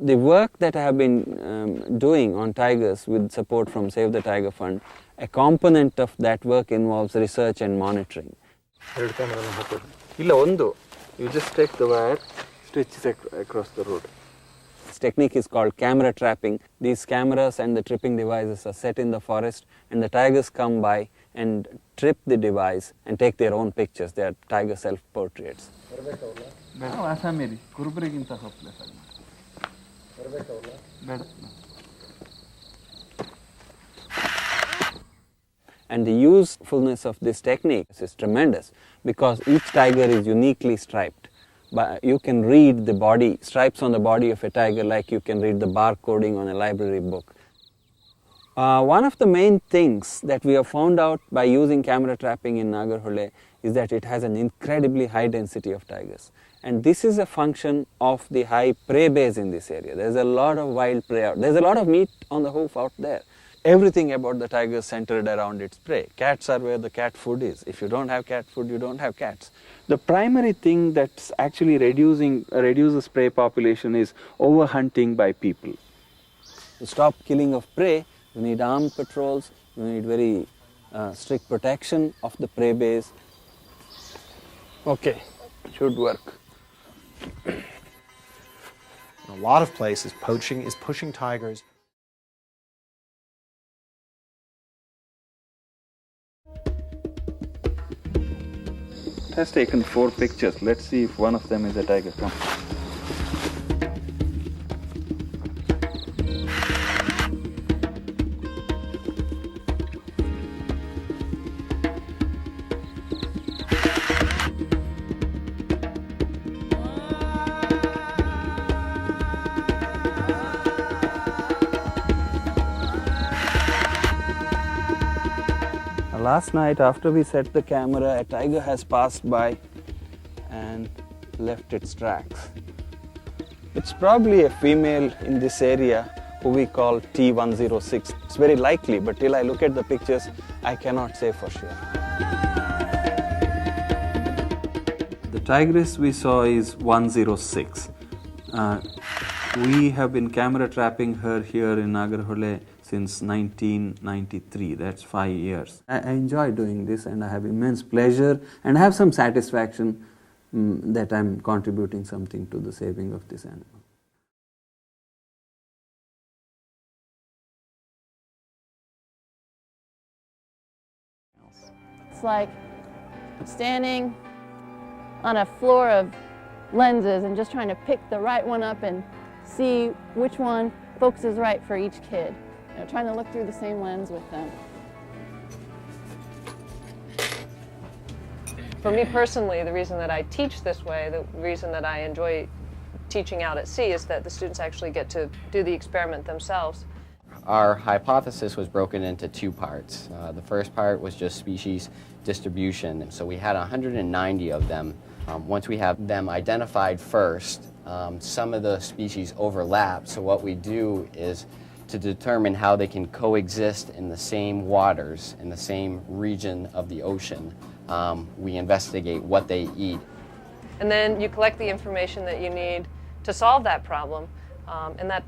the work that I have been doing on tigers with support from Save the Tiger Fund, a component of that work involves research and monitoring. You just take the wire, stretch it across the road. This technique is called camera trapping. These cameras and the tripping devices are set in the forest, and the tigers come by and trip the device and take their own pictures. They are tiger self-portraits. And the usefulness of this technique is tremendous because each tiger is uniquely striped. But you can read the body, stripes on the body of a tiger like you can read the barcoding on a library book. One of the main things that we have found out by using camera trapping in Nagarhole is that it has an incredibly high density of tigers. And this is a function of the high prey base in this area. There's a lot of wild prey out. There's a lot of meat on the hoof out there. Everything about the tiger is centered around its prey. Cats are where the cat food is. If you don't have cat food, you don't have cats. The primary thing that's actually reduces prey population is overhunting by people. To stop killing of prey, you need armed patrols, you need very strict protection of the prey base. Okay, should work. In a lot of places, poaching is pushing tigers. It has taken 4 pictures. Let's see if one of them is a tiger. Come. Last night after we set the camera, a tiger has passed by and left its tracks. It's probably a female in this area who we call T106. It's very likely, but till I look at the pictures, I cannot say for sure. The tigress we saw is 106. We have been camera trapping her here in Nagarhole since 1993, that's 5 years. I enjoy doing this and I have immense pleasure and have some satisfaction that I'm contributing something to the saving of this animal. It's like standing on a floor of lenses and just trying to pick the right one up and see which one focuses right for each kid. You know, trying to look through the same lens with them. For me personally, the reason that I teach this way, the reason that I enjoy teaching out at sea is that the students actually get to do the experiment themselves. Our hypothesis was broken into 2 parts. The first part was just species distribution. So we had 190 of them. Once we have them identified first, some of the species overlap. So what we do is to determine how they can coexist in the same waters, in the same region of the ocean. We investigate what they eat. And then you collect the information that you need to solve that problem, and that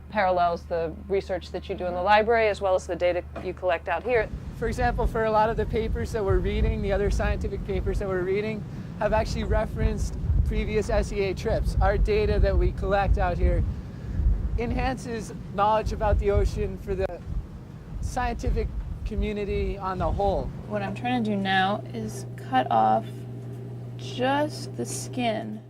parallels the research that you do in the library as well as the data you collect out here. For example, for a lot of the papers that we're reading, the other scientific papers that we're reading, have actually referenced previous SEA trips. Our data that we collect out here enhances knowledge about the ocean for the scientific community on the whole. What I'm trying to do now is cut off just the skin.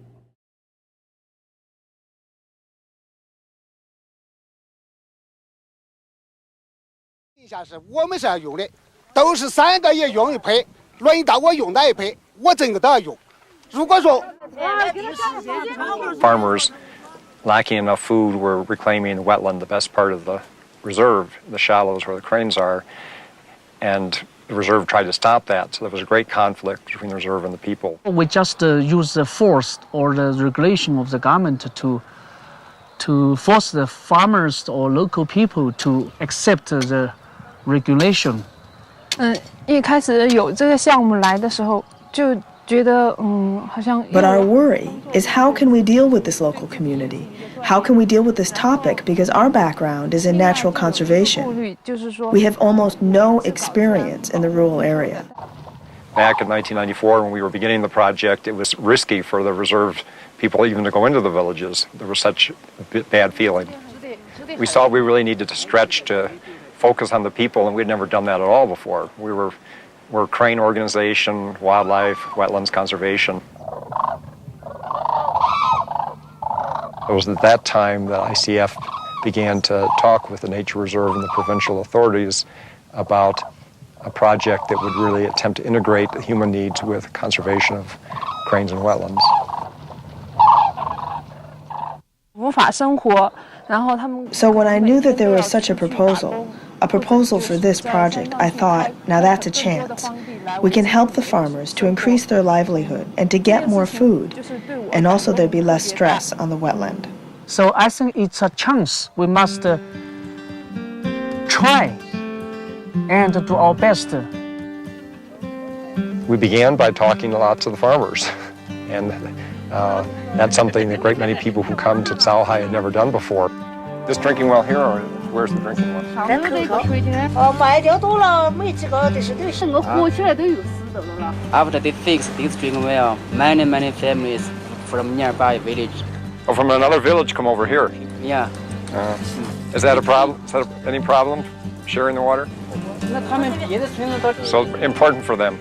地下是我们是要用的，都是3个也用一配，轮一到我用那一配，我整个都要用。如果说 farmers lacking enough food were reclaiming the wetland, the best part of the reserve, the shallows where the cranes are, and the reserve tried to stop that. So there was a great conflict between the reserve and the people. We just use the force or the regulation of the government to force the farmers or local people to accept the regulation. 一开始有这个项目来的时候，就 But our worry is how can we deal with this local community? How can we deal with this topic because our background is in natural conservation? We have almost no experience in the rural area. Back in 1994, when we were beginning the project, it was risky for the reserve people even to go into the villages. There was such a bad feeling. We saw we really needed to stretch to focus on the people, and we'd never done that at all before. We're a crane organization, wildlife, wetlands conservation. It was at that time that ICF began to talk with the nature reserve and the provincial authorities about a project that would really attempt to integrate the human needs with conservation of cranes and wetlands. So when I knew that there was such a proposal for this project, I thought, now that's a chance. We can help the farmers to increase their livelihood and to get more food, and also there'd be less stress on the wetland. So I think it's a chance. We must try and do our best. We began by talking a lot to the farmers, and that's something that a great many people who come to Zhaohai had never done before. This drinking well here, or where's the drinking well? After they fixed this drinking well, many families from nearby village. Oh, from another village come over here? Yeah. Is that a problem? Is that any problem, sharing the water? So important for them.